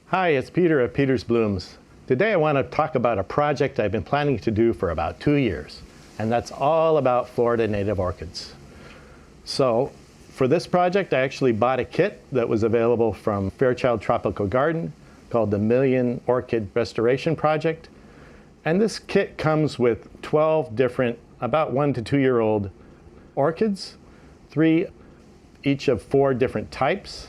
Hi, it's Peter at Peter's Blooms. Today I want to talk about a project I've been planning to do for about 2 years, and that's all about Florida native orchids. So for this project, I actually bought a kit that was available from Fairchild Tropical Garden called the Million Orchid Restoration Project. And this kit comes with 12 different, about 1 to 2 year old orchids, 3 each of 4 different types,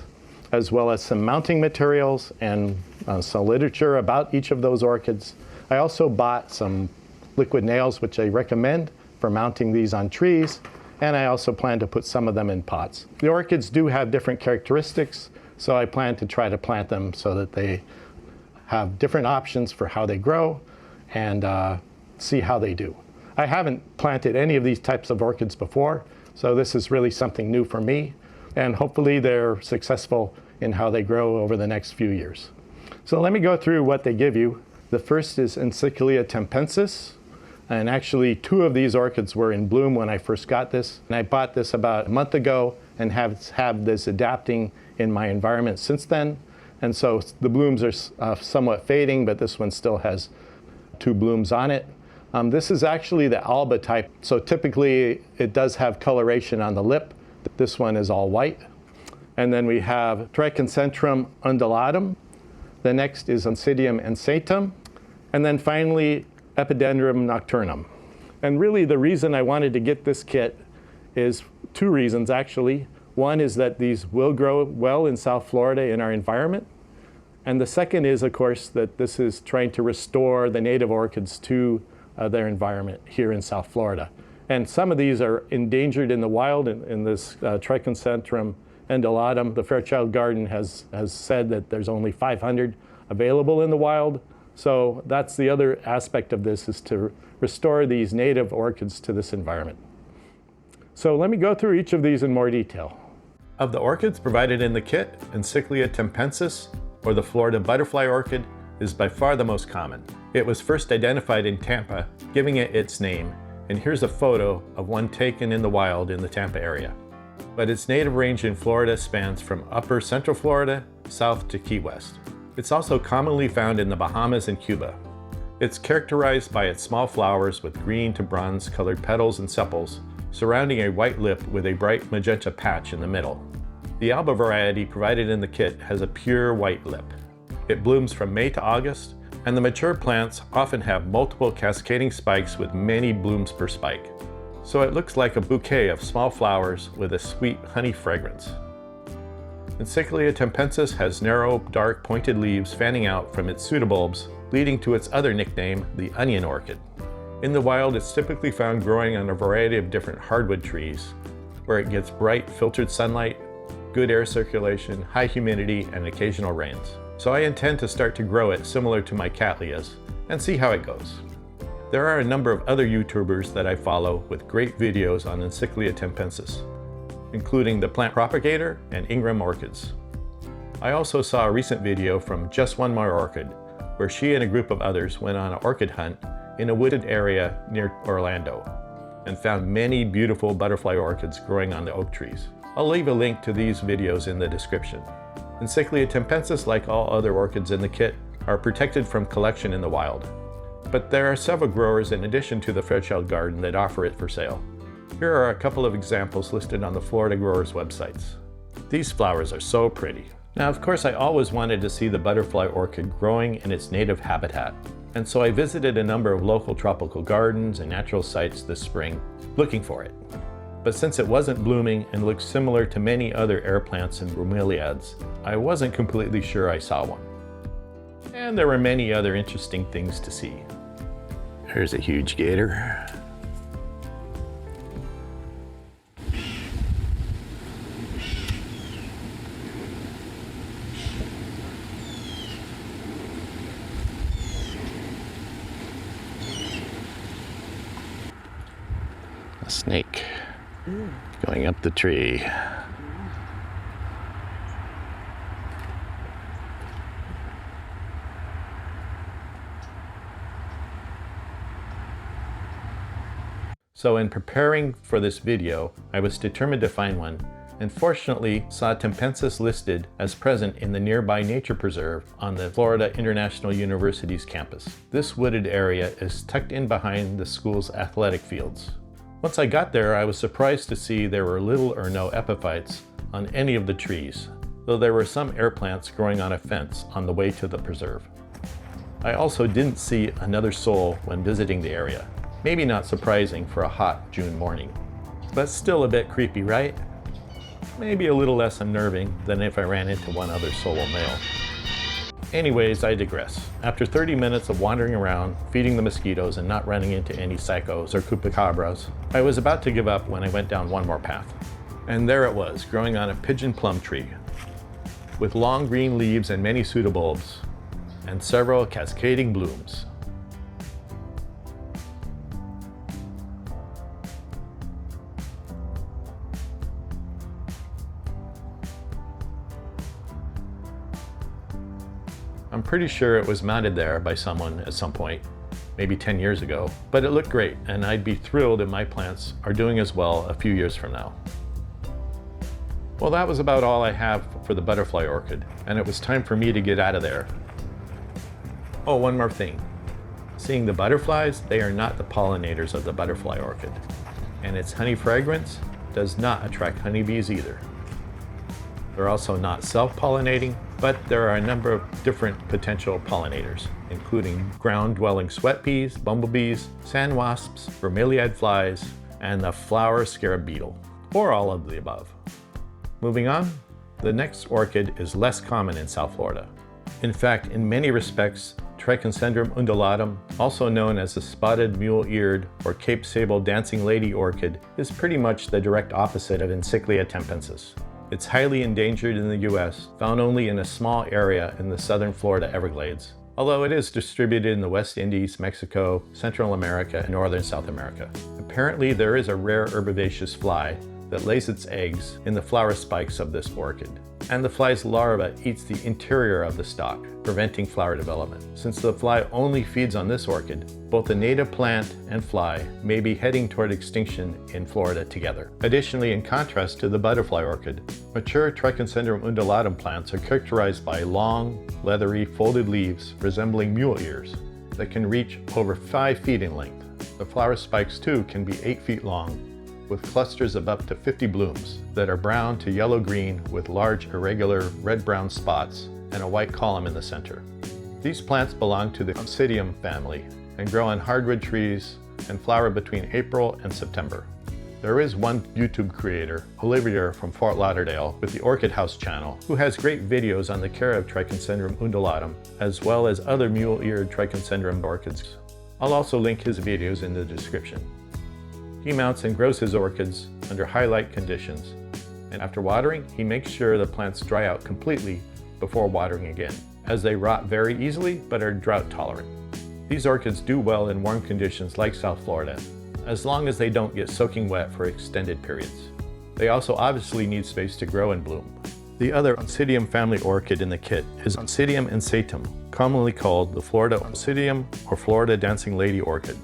as well as some mounting materials and some literature about each of those orchids. I also bought some liquid nails, which I recommend for mounting these on trees, and I also plan to put some of them in pots. The orchids do have different characteristics, so I plan to try to plant them so that they have different options for how they grow and see how they do. I haven't planted any of these types of orchids before, so this is really something new for me, and hopefully they're successful in how they grow over the next few years. So let me go through what they give you. The first is Encyclia tampensis, and actually 2 of these orchids were in bloom when I first got this, and I bought this about a month ago and have this adapting in my environment since then. And so the blooms are somewhat fading, but this one still has 2 blooms on it. This is actually the alba type, so typically it does have coloration on the lip. This one is all white. And then we have Trichocentrum undulatum. The next is Oncidium ensatum. And then finally, Epidendrum nocturnum. And really the reason I wanted to get this kit is 2 reasons actually. One is that these will grow well in South Florida in our environment. And the second is, of course, that this is trying to restore the native orchids to their environment here in South Florida. And some of these are endangered in the wild in this Trichocentrum undulatum. The Fairchild Garden has said that there's only 500 available in the wild. So that's the other aspect of this, is to restore these native orchids to this environment. So let me go through each of these in more detail. Of the orchids provided in the kit, Encyclia tampensis, or the Florida butterfly orchid, is by far the most common. It was first identified in Tampa, giving it its name, and here's a photo of one taken in the wild in the Tampa area. But its native range in Florida spans from upper central Florida south to Key West. It's also commonly found in the Bahamas and Cuba. It's characterized by its small flowers with green to bronze colored petals and sepals, surrounding a white lip with a bright magenta patch in the middle. The alba variety provided in the kit has a pure white lip. It blooms from May to August, and the mature plants often have multiple cascading spikes with many blooms per spike. So it looks like a bouquet of small flowers with a sweet honey fragrance. Encyclia tampensis has narrow, dark, pointed leaves fanning out from its pseudobulbs, leading to its other nickname, the onion orchid. In the wild, it's typically found growing on a variety of different hardwood trees, where it gets bright, filtered sunlight, good air circulation, high humidity, and occasional rains. So I intend to start to grow it similar to my cattleyas and see how it goes. There are a number of other YouTubers that I follow with great videos on Encyclia tampensis, including the Plant Propagator and Ingram Orchids. I also saw a recent video from Just One More Orchid, where she and a group of others went on an orchid hunt in a wooded area near Orlando and found many beautiful butterfly orchids growing on the oak trees. I'll leave a link to these videos in the description. Encyclia tampensis, like all other orchids in the kit, are protected from collection in the wild. But there are several growers in addition to the Fairchild Garden that offer it for sale. Here are a couple of examples listed on the Florida growers' websites. These flowers are so pretty. Now, of course, I always wanted to see the butterfly orchid growing in its native habitat, and so I visited a number of local tropical gardens and natural sites this spring looking for it. But since it wasn't blooming and looked similar to many other air plants and bromeliads, I wasn't completely sure I saw one. And there were many other interesting things to see. Here's a huge gator. A snake going up the tree. So in preparing for this video, I was determined to find one and fortunately saw tampensis listed as present in the nearby nature preserve on the Florida International University's campus. This wooded area is tucked in behind the school's athletic fields. Once I got there, I was surprised to see there were little or no epiphytes on any of the trees, though there were some air plants growing on a fence on the way to the preserve. I also didn't see another soul when visiting the area. Maybe not surprising for a hot June morning, but still a bit creepy, right? Maybe a little less unnerving than if I ran into one other solo male. Anyways, I digress. After 30 minutes of wandering around, feeding the mosquitoes and not running into any psychos or chupacabras, I was about to give up when I went down one more path. And there it was, growing on a pigeon plum tree, with long green leaves and many pseudobulbs, and several cascading blooms. I'm pretty sure it was mounted there by someone at some point, maybe 10 years ago, but it looked great, and I'd be thrilled if my plants are doing as well a few years from now. Well, that was about all I have for the butterfly orchid, and it was time for me to get out of there. Oh, one more thing. Seeing the butterflies, they are not the pollinators of the butterfly orchid, and its honey fragrance does not attract honeybees either. They're also not self-pollinating, but there are a number of different potential pollinators, including ground-dwelling sweat bees, bumblebees, sand wasps, bromeliad flies, and the flower scarab beetle, or all of the above. Moving on, the next orchid is less common in South Florida. In fact, in many respects, Trichocentrum undulatum, also known as the spotted mule-eared or Cape Sable dancing lady orchid, is pretty much the direct opposite of Encyclia tampensis. It's highly endangered in the US, found only in a small area in the southern Florida Everglades, although it is distributed in the West Indies, Mexico, Central America, and northern South America. Apparently, there is a rare herbivorous fly that lays its eggs in the flower spikes of this orchid, and the fly's larva eats the interior of the stalk, preventing flower development. Since the fly only feeds on this orchid, both the native plant and fly may be heading toward extinction in Florida together. Additionally, in contrast to the butterfly orchid, mature Trichocentrum undulatum plants are characterized by long, leathery, folded leaves resembling mule ears that can reach over 5 feet in length. The flower spikes, too, can be 8 feet long, with clusters of up to 50 blooms that are brown to yellow-green with large irregular red-brown spots and a white column in the center. These plants belong to the Oncidium family and grow on hardwood trees and flower between April and September. There is one YouTube creator, Olivia from Fort Lauderdale, with the Orchid House channel, who has great videos on the care of Trichocentrum undulatum, as well as other mule-eared Trichocentrum orchids. I'll also link his videos in the description. He mounts and grows his orchids under high light conditions, and after watering, he makes sure the plants dry out completely before watering again, as they rot very easily but are drought tolerant. These orchids do well in warm conditions like South Florida, as long as they don't get soaking wet for extended periods. They also obviously need space to grow and bloom. The other Oncidium family orchid in the kit is Oncidium ensatum, commonly called the Florida Oncidium or Florida dancing lady orchid.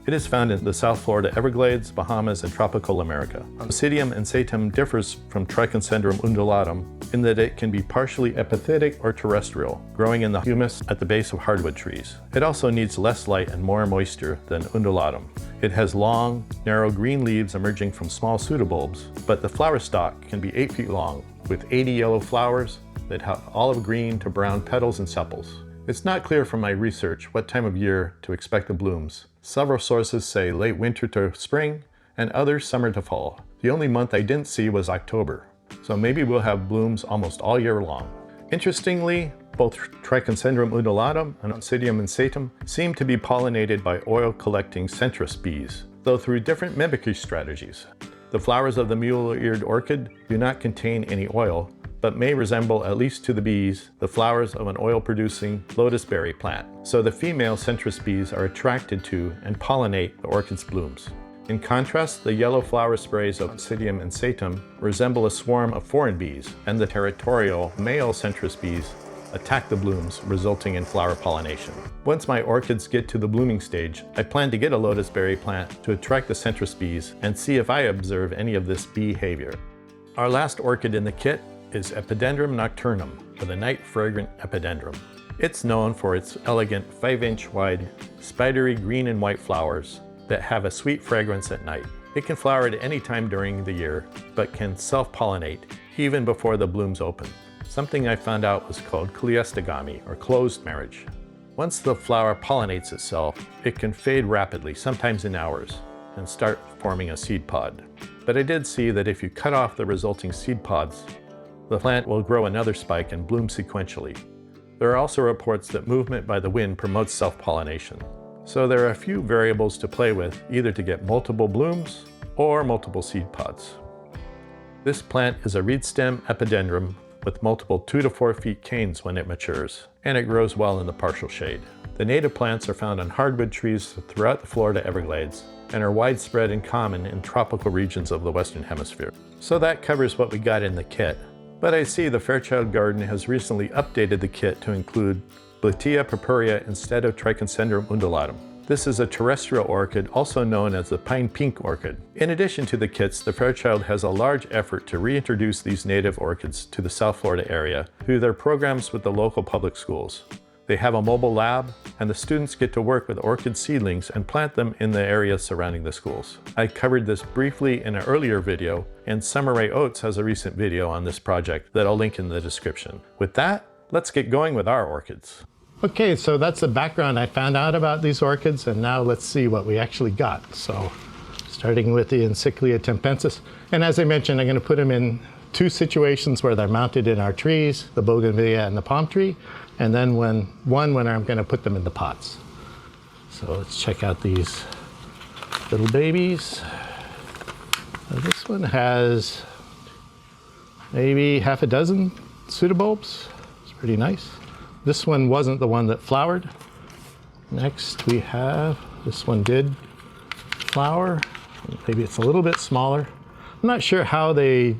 It is found in the South Florida Everglades, Bahamas, and tropical America. Oncidium ensatum differs from Trichocentrum undulatum in that it can be partially epiphytic or terrestrial, growing in the humus at the base of hardwood trees. It also needs less light and more moisture than undulatum. It has long, narrow green leaves emerging from small pseudobulbs, but the flower stalk can be 8 feet long, with 80 yellow flowers that have olive green to brown petals and sepals. It's not clear from my research what time of year to expect the blooms. Several sources say late winter to spring, and others summer to fall. The only month I didn't see was October, so maybe we'll have blooms almost all year long. Interestingly, both Trichocentrum undulatum and Oncidium ensatum seem to be pollinated by oil-collecting centrist bees, though through different mimicry strategies. The flowers of the mule-eared orchid do not contain any oil, but may resemble, at least to the bees, the flowers of an oil-producing lotus berry plant. So the female centrist bees are attracted to and pollinate the orchid's blooms. In contrast, the yellow flower sprays of Oncidium ensatum resemble a swarm of foreign bees, and the territorial male centrist bees attack the blooms, resulting in flower pollination. Once my orchids get to the blooming stage, I plan to get a lotus berry plant to attract the centrist bees and see if I observe any of this behavior. Our last orchid in the kit is Epidendrum nocturnum, or the night fragrant epidendrum. It's known for its elegant 5-inch wide, spidery green and white flowers that have a sweet fragrance at night. It can flower at any time during the year, but can self-pollinate even before the blooms open. Something I found out was called cleiostigamy, or closed marriage. Once the flower pollinates itself, it can fade rapidly, sometimes in hours, and start forming a seed pod. But I did see that if you cut off the resulting seed pods, the plant will grow another spike and bloom sequentially. There are also reports that movement by the wind promotes self-pollination. So there are a few variables to play with, either to get multiple blooms or multiple seed pods. This plant is a reed stem epidendrum with multiple 2 to 4 feet canes when it matures, and it grows well in the partial shade. The native plants are found on hardwood trees throughout the Florida Everglades and are widespread and common in tropical regions of the Western Hemisphere. So that covers what we got in the kit. But I see the Fairchild garden has recently updated the kit to include Blatea purpurea instead of Trichocentrum undulatum. This is a terrestrial orchid, also known as the pine pink orchid. In addition to the kits, the Fairchild has a large effort to reintroduce these native orchids to the South Florida area through their programs with the local public schools. They have a mobile lab, and the students get to work with orchid seedlings and plant them in the areas surrounding the schools. I covered this briefly in an earlier video, and Summer Ray Oates has a recent video on this project that I'll link in the description. With that, let's get going with our orchids. Okay, so that's the background I found out about these orchids, and now let's see what we actually got. So, starting with the Encyclia tampensis, and as I mentioned, I'm going to put them in 2 situations where they're mounted in our trees, the bougainvillea and the palm tree, and then when I'm going to put them in the pots. So let's check out these little babies. This one has maybe half a dozen pseudobulbs. It's pretty nice. This one wasn't the one that flowered. Next we have, this one did flower. Maybe it's a little bit smaller. I'm not sure how they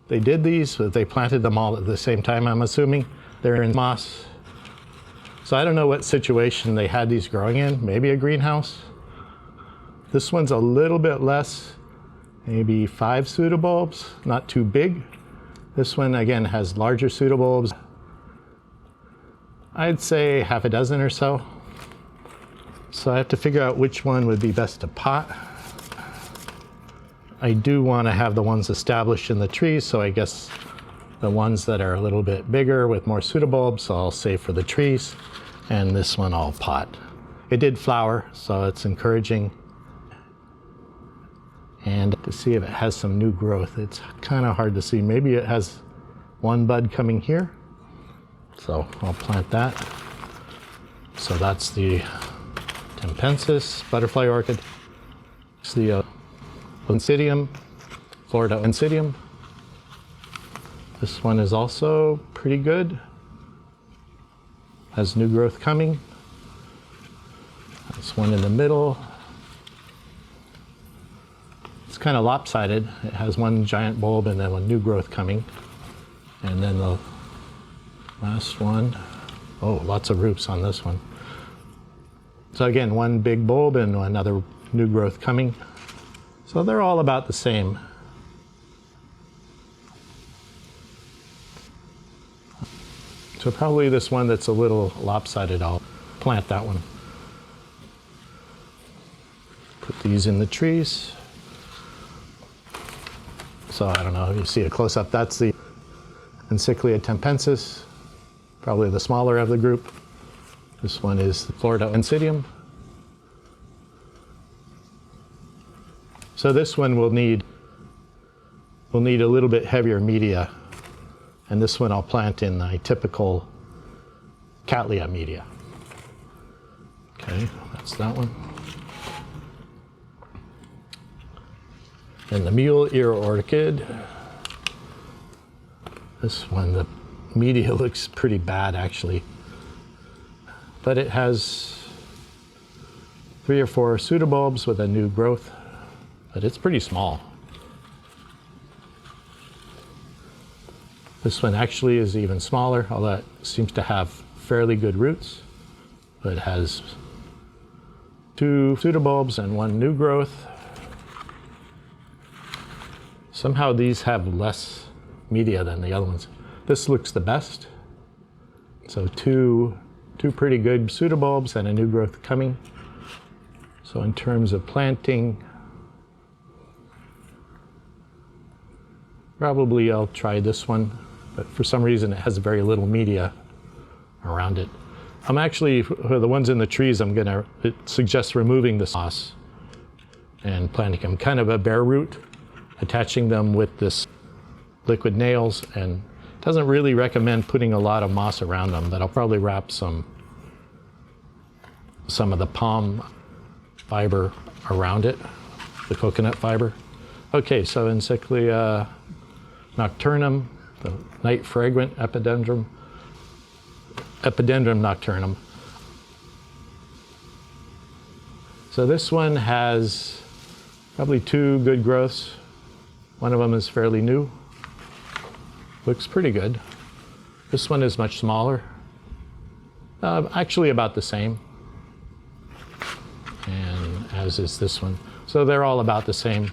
did these, but they planted them all at the same time, I'm assuming. They're in moss. So I don't know what situation they had these growing in, maybe a greenhouse. This one's a little bit less, maybe 5 pseudobulbs, not too big. This one again has larger pseudobulbs. I'd say half a dozen or so. So I have to figure out which one would be best to pot. I do want to have the ones established in the trees, so I guess the ones that are a little bit bigger with more pseudobulbs I'll save for the trees, and this one I'll pot. It did flower, so it's encouraging. And to see if it has some new growth, it's kind of hard to see. Maybe it has one bud coming here. So I'll plant that. So that's the tampensis butterfly orchid. It's the Oncidium, Florida Oncidium. This one is also pretty good. Has new growth coming. This one in the middle. It's kind of lopsided. It has one giant bulb and then one new growth coming. And then the last one, oh, lots of roots on this one. So again, one big bulb and another new growth coming. So they're all about the same. So probably this one that's a little lopsided, I'll plant that one. Put these in the trees. So I don't know if you see a close-up, that's the Encyclia tampensis. Probably the smaller of the group. This one is the Florida Oncidium. So this one will need a little bit heavier media, and this one I'll plant in a typical Cattleya media. Okay, that's that one. And the Mule ear orchid. This one, the media looks pretty bad actually, but it has 3 or 4 pseudobulbs with a new growth, but it's pretty small. This one actually is even smaller, although it seems to have fairly good roots, but it has 2 pseudobulbs and 1 new growth. Somehow these have less media than the other ones. This looks the best. So two pretty good pseudobulbs and a new growth coming. So in terms of planting, probably I'll try this one, but for some reason it has very little media around it. I'm actually, for the ones in the trees, it suggests removing the moss and planting them. Kind of a bare root, attaching them with this liquid nails, and doesn't really recommend putting a lot of moss around them, but I'll probably wrap some of the palm fiber around it, the coconut fiber. Okay, so Encyclia nocturnum, the night fragrant epidendrum, Epidendrum nocturnum. So this one has probably 2 good growths. One of them is fairly new. Looks pretty good. This one is much smaller. Actually about the same. And as is this one. So they're all about the same.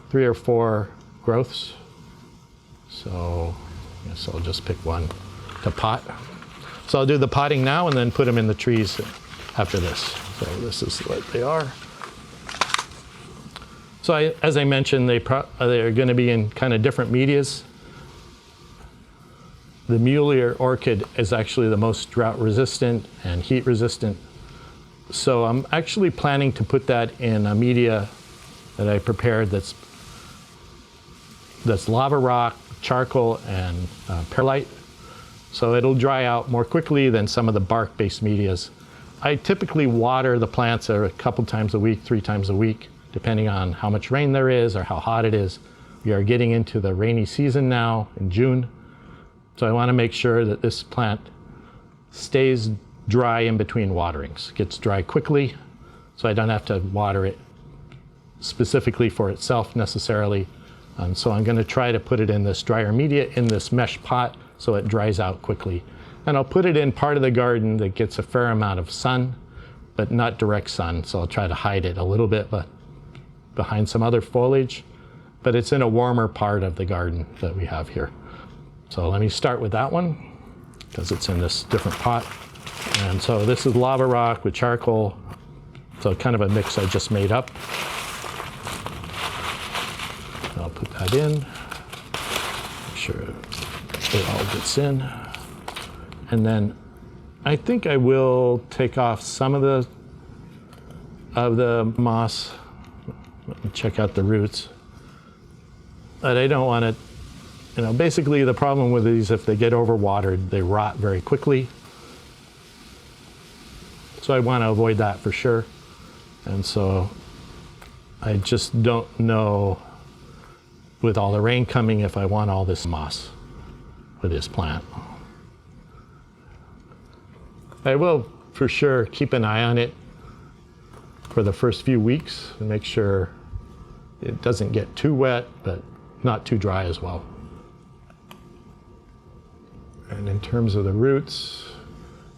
3 or 4 growths. So I guess I'll just pick one to pot. So I'll do the potting now and then put them in the trees after this. So this is what they are. So as I mentioned, they're going to be in kind of different medias. The Mule orchid is actually the most drought resistant and heat resistant. So I'm actually planning to put that in a media that I prepared that's lava rock, charcoal, and perlite. So it'll dry out more quickly than some of the bark-based medias. I typically water the plants a couple times a week, 3 times a week, depending on how much rain there is or how hot it is. We are getting into the rainy season now in June. So I want to make sure that this plant stays dry in between waterings, gets dry quickly, so I don't have to water it specifically for itself necessarily. And so I'm going to try to put it in this drier media in this mesh pot so it dries out quickly. And I'll put it in part of the garden that gets a fair amount of sun, but not direct sun. So I'll try to hide it a little bit behind some other foliage, but it's in a warmer part of the garden that we have here. So let me start with that one because it's in this different pot. And so this is lava rock with charcoal. So kind of a mix I just made up. I'll put that in, make sure it all gets in. And then I think I will take off some of the moss. Let me check out the roots. But I don't want it, basically the problem with these, if they get overwatered, they rot very quickly. So I want to avoid that for sure. And so I just don't know, with all the rain coming, if I want all this moss with this plant. I will for sure keep an eye on it for the first few weeks and make sure it doesn't get too wet, but not too dry as well. And in terms of the roots,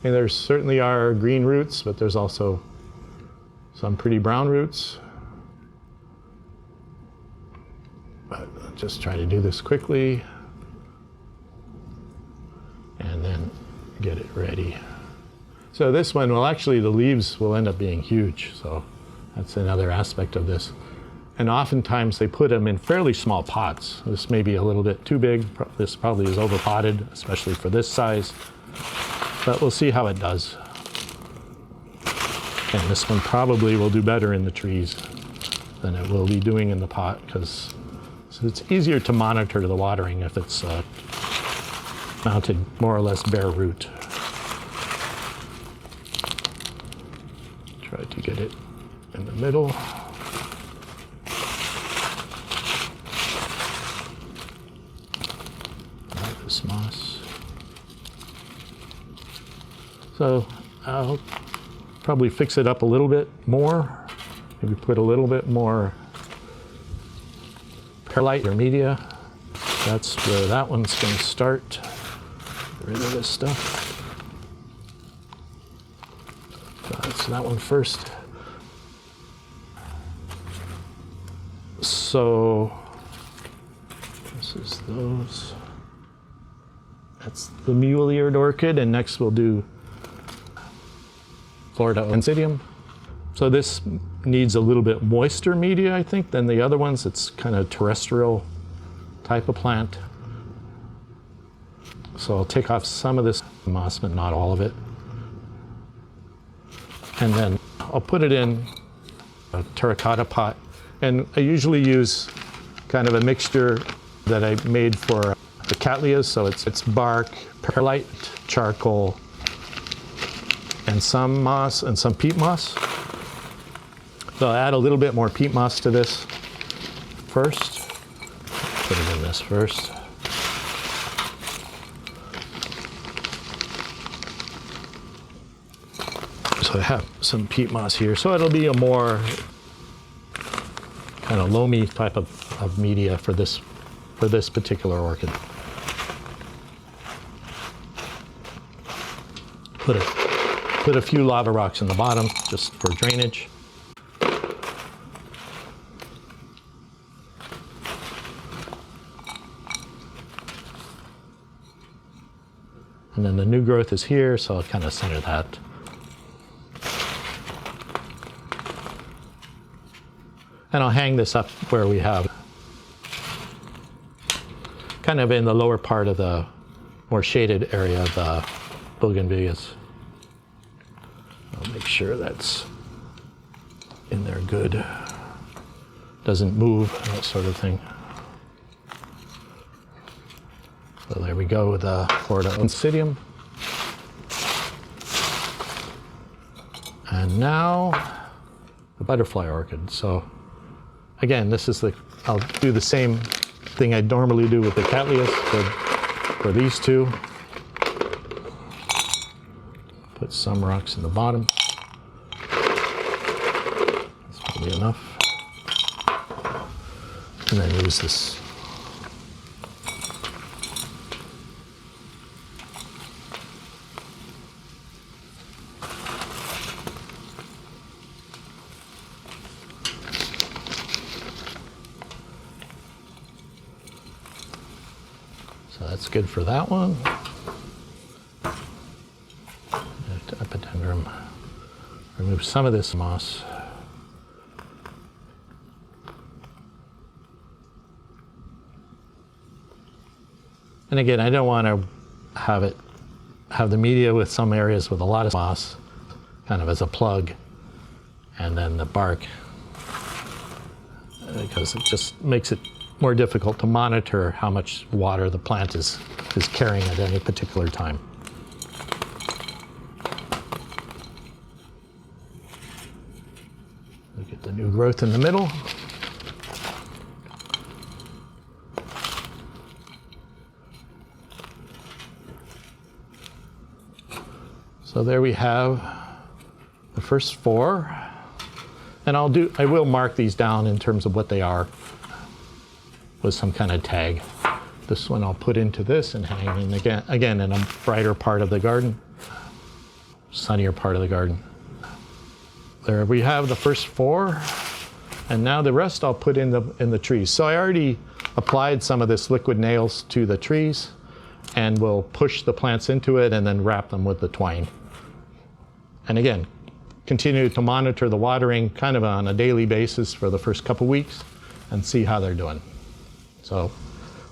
there certainly are green roots, but there's also some pretty brown roots. But I'll just try to do this quickly and then get it ready. So this one, well, actually the leaves will end up being huge. So that's another aspect of this. And oftentimes they put them in fairly small pots. This may be a little bit too big. This probably is over potted, especially for this size. But we'll see how it does. And this one probably will do better in the trees than it will be doing in the pot, because it's easier to monitor the watering if it's mounted more or less bare root. Try to get it in the middle. This moss. So I'll probably fix it up a little bit more. Maybe put a little bit more perlite or media. That's where that one's going to start. Get rid of this stuff. That's that one first. So This is those. That's the mule-eared orchid, and next we'll do Florida Oncidium. So this needs a little bit moister media, I think, than the other ones. It's kind of terrestrial type of plant. So I'll take off some of this moss, but not all of it. And then I'll put it in a terracotta pot. And I usually use kind of a mixture that I made for the cattleyas. So it's bark, perlite, charcoal, and some moss and some peat moss. So I'll add a little bit more peat moss to this first. Put it in this first. So I have some peat moss here. So it'll be a more kind of loamy type of media for this particular orchid. Put a few lava rocks in the bottom just for drainage. And then the new growth is here, so I'll kind of center that. And I'll hang this up where we have kind of in the lower part of the more shaded area of the bougainvilleas. I'll make sure that's in there good. Doesn't move, that sort of thing. So there we go with the Florida Oncidium. And now the butterfly orchid. So again, this is I'll do the same thing I'd normally do with the cattleyas for these two. Put some rocks in the bottom. That's probably enough. And then use this. So that's good for that one. Epidendrum. Remove some of this moss. And again, I don't want to have the media with some areas with a lot of moss, kind of as a plug, and then the bark, because it just makes it more difficult to monitor how much water the plant is carrying at any particular time. Look at the new growth in the middle. So there we have the first four. And I will mark these down in terms of what they are with some kind of tag. This one I'll put into this and hang in again in a brighter part of the garden, sunnier part of the garden. There we have the first four, and now the rest I'll put in the trees. So I already applied some of this liquid nails to the trees, and we'll push the plants into it and then wrap them with the twine. And again, continue to monitor the watering kind of on a daily basis for the first couple weeks and see how they're doing. So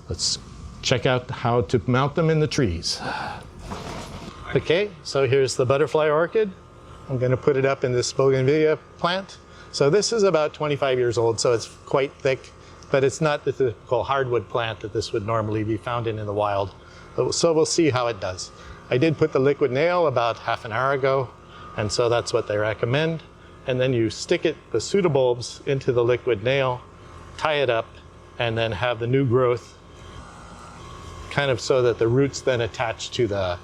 let's check out how to mount them in the trees. Okay, so here's the butterfly orchid. I'm going to put it up in this bougainvillea plant. So this is about 25 years old, so it's quite thick, but it's not the typical hardwood plant that this would normally be found in the wild. So we'll see how it does. I did put the liquid nail about half an hour ago, and so that's what they recommend. And then you stick the pseudobulbs into the liquid nail, tie it up, and then have the new growth kind of so that the roots then attach to the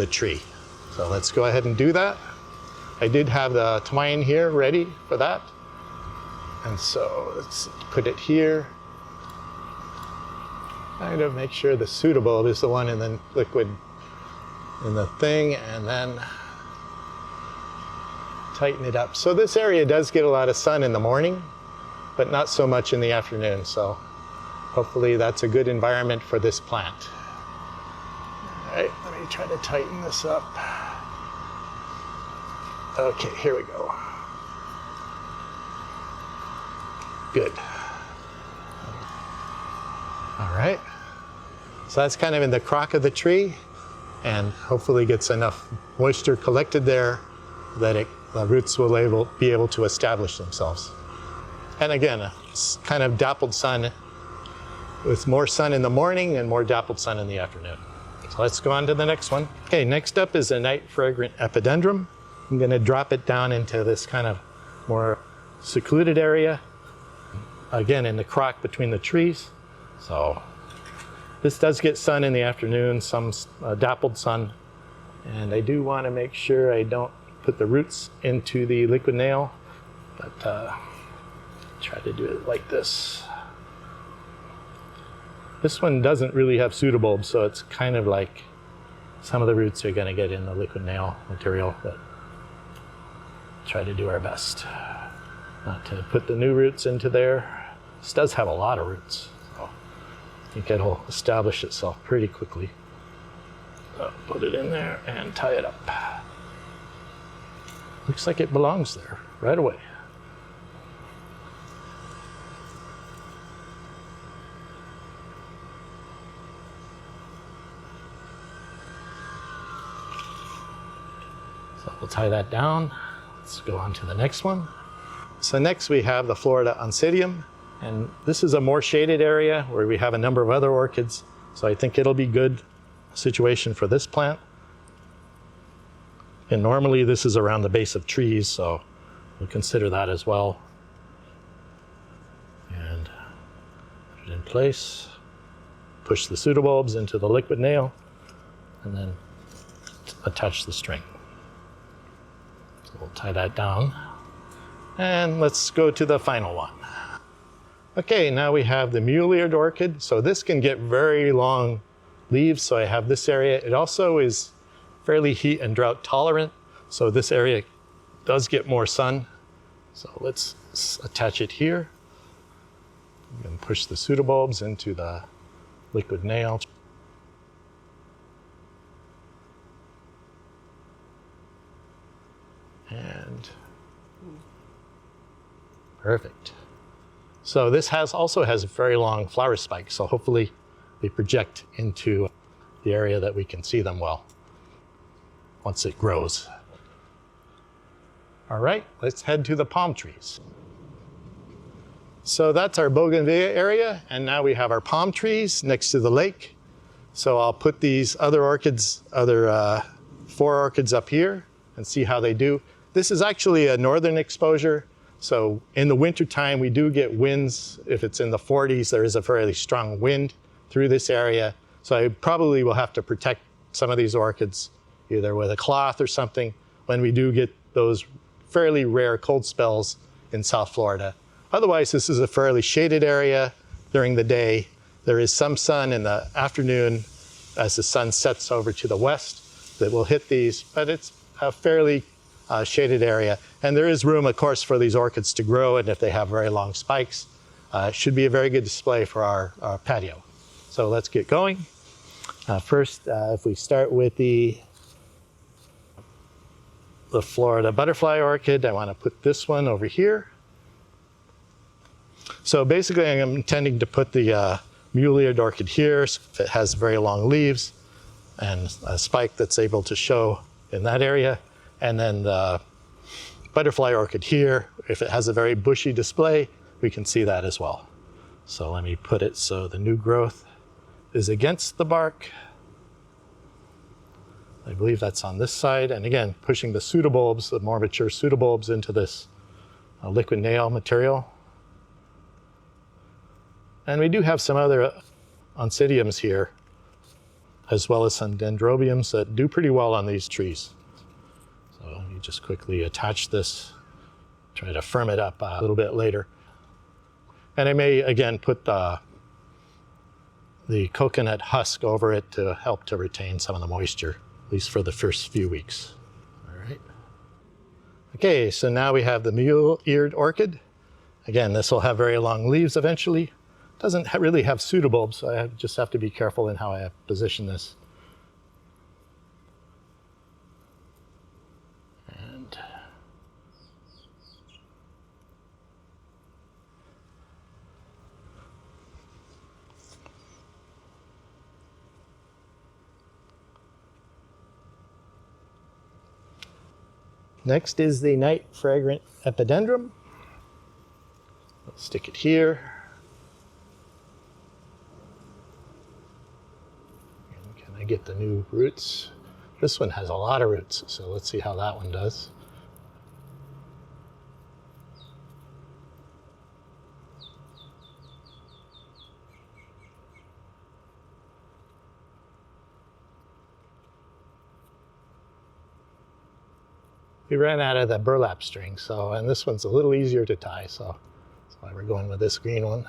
tree. So let's go ahead and do that. I did have the twine here ready for that. And so let's put it here. Kind of make sure the pseudobulb is the one in the liquid in the thing, and then tighten it up. So this area does get a lot of sun in the morning, but not so much in the afternoon. So Hopefully that's a good environment for this plant. All right, let me try to tighten this up. Okay, here we go. Good. All right. So that's kind of in the crock of the tree, and hopefully gets enough moisture collected there that the roots will be able to establish themselves. And again, it's kind of dappled sun, with more sun in the morning and more dappled sun in the afternoon. So let's go on to the next one. Okay, next up is a night fragrant epidendrum. I'm going to drop it down into this kind of more secluded area, again in the crock between the trees. So this does get sun in the afternoon, some dappled sun, and I do want to make sure I don't put the roots into the liquid nail, but try to do it like this. This one doesn't really have pseudobulbs, so it's kind of like some of the roots are going to get in the liquid nail material, but try to do our best not to put the new roots into there. This does have a lot of roots, so I think it'll establish itself pretty quickly. So put it in there and tie it up. Looks like it belongs there right away. So we'll tie that down. Let's go on to the next one. So next we have the Florida Oncidium, and this is a more shaded area where we have a number of other orchids, so I think it'll be good situation for this plant. And normally this is around the base of trees, so we'll consider that as well. And put it in place, push the pseudobulbs into the liquid nail, and then attach the string. So we'll tie that down. And let's go to the final one. Okay, now we have the mule-eared orchid. So this can get very long leaves, so I have this area. It also is fairly heat and drought tolerant, so this area does get more sun. So let's attach it here. And push the pseudobulbs into the liquid nail. And perfect. So this also has very long flower spikes, so hopefully they project into the area that we can see them well once it grows. All right, let's head to the palm trees. So that's our bougainvillea area, and now we have our palm trees next to the lake. So I'll put these other orchids, 4 orchids up here and see how they do. This is actually a northern exposure. So in the wintertime, we do get winds. If it's in the 40s, there is a fairly strong wind through this area. So I probably will have to protect some of these orchids either with a cloth or something when we do get those fairly rare cold spells in South Florida. Otherwise, this is a fairly shaded area during the day. There is some sun in the afternoon as the sun sets over to the west that will hit these, but it's a fairly shaded area. And there is room, of course, for these orchids to grow, and if they have very long spikes, it should be a very good display for our patio. So let's get going. First, if we start with the Florida butterfly orchid, I want to put this one over here. So basically, I'm intending to put the mule-eared orchid here. If it has very long leaves and a spike that's able to show in that area. And then the butterfly orchid here, if it has a very bushy display, we can see that as well. So let me put it so the new growth is against the bark. I believe that's on this side. And again, pushing the pseudobulbs, the more mature pseudobulbs into this liquid nail material. And we do have some other Oncidiums here, as well as some dendrobiums that do pretty well on these trees. So you just quickly attach this, try to firm it up a little bit later. And I may, again, put the coconut husk over it to help to retain some of the moisture, at least for the first few weeks. All right. Okay, so now we have the mule-eared orchid. Again, this will have very long leaves eventually. doesn't really have pseudobulbs, so I just have to be careful in how I position this. And next is the night fragrant Epidendrum. Let's stick it here. And can I get the new roots? This one has a lot of roots, so let's see how that one does. We ran out of the burlap string, and this one's a little easier to tie, so that's why we're going with this green one.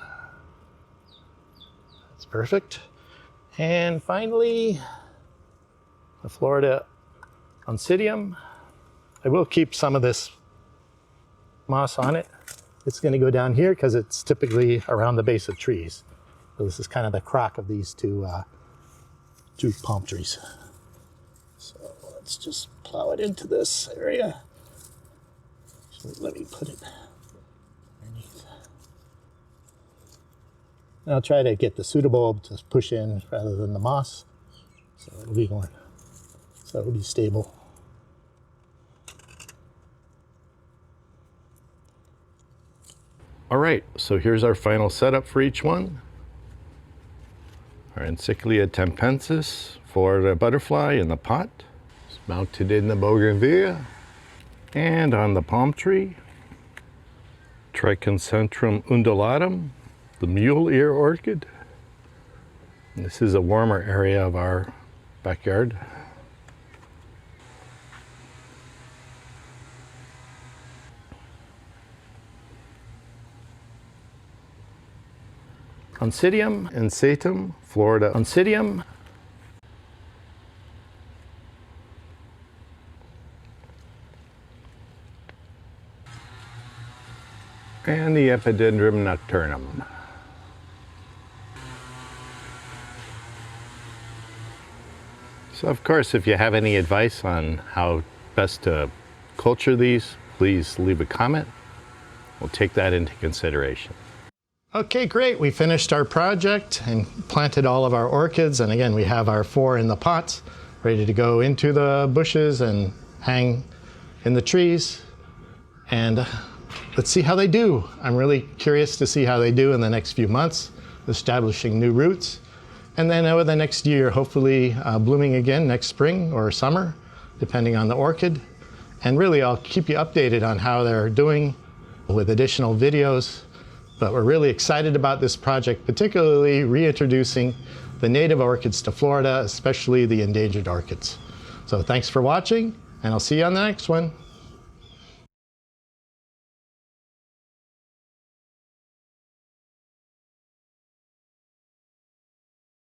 That's perfect. And finally, the Florida Oncidium. I will keep some of this moss on it. It's going to go down here because it's typically around the base of trees. So this is kind of the crock of these two palm trees. So let's just plow it into this area. So let me put it underneath. And I'll try to get the pseudobulb to push in rather than the moss. So it'll be more, so it'll be stable. All right, so here's our final setup for each one. Our Encyclia tampensis, Florida butterfly in the pot. It's mounted in the bougainvillea. And on the palm tree, Trichocentrum undulatum, the mule ear orchid. And this is a warmer area of our backyard. Oncidium, ensatum, Florida Oncidium. And the Epidendrum nocturnum. So of course, if you have any advice on how best to culture these, please leave a comment. We'll take that into consideration. Okay, great. We finished our project and planted all of our orchids. And again, we have our 4 in the pots ready to go into the bushes and hang in the trees. And let's see how they do. I'm really curious to see how they do in the next few months, establishing new roots. And then over the next year, hopefully blooming again next spring or summer, depending on the orchid. And really, I'll keep you updated on how they're doing with additional videos. But we're really excited about this project, particularly reintroducing the native orchids to Florida, especially the endangered orchids. So thanks for watching, and I'll see you on the next one.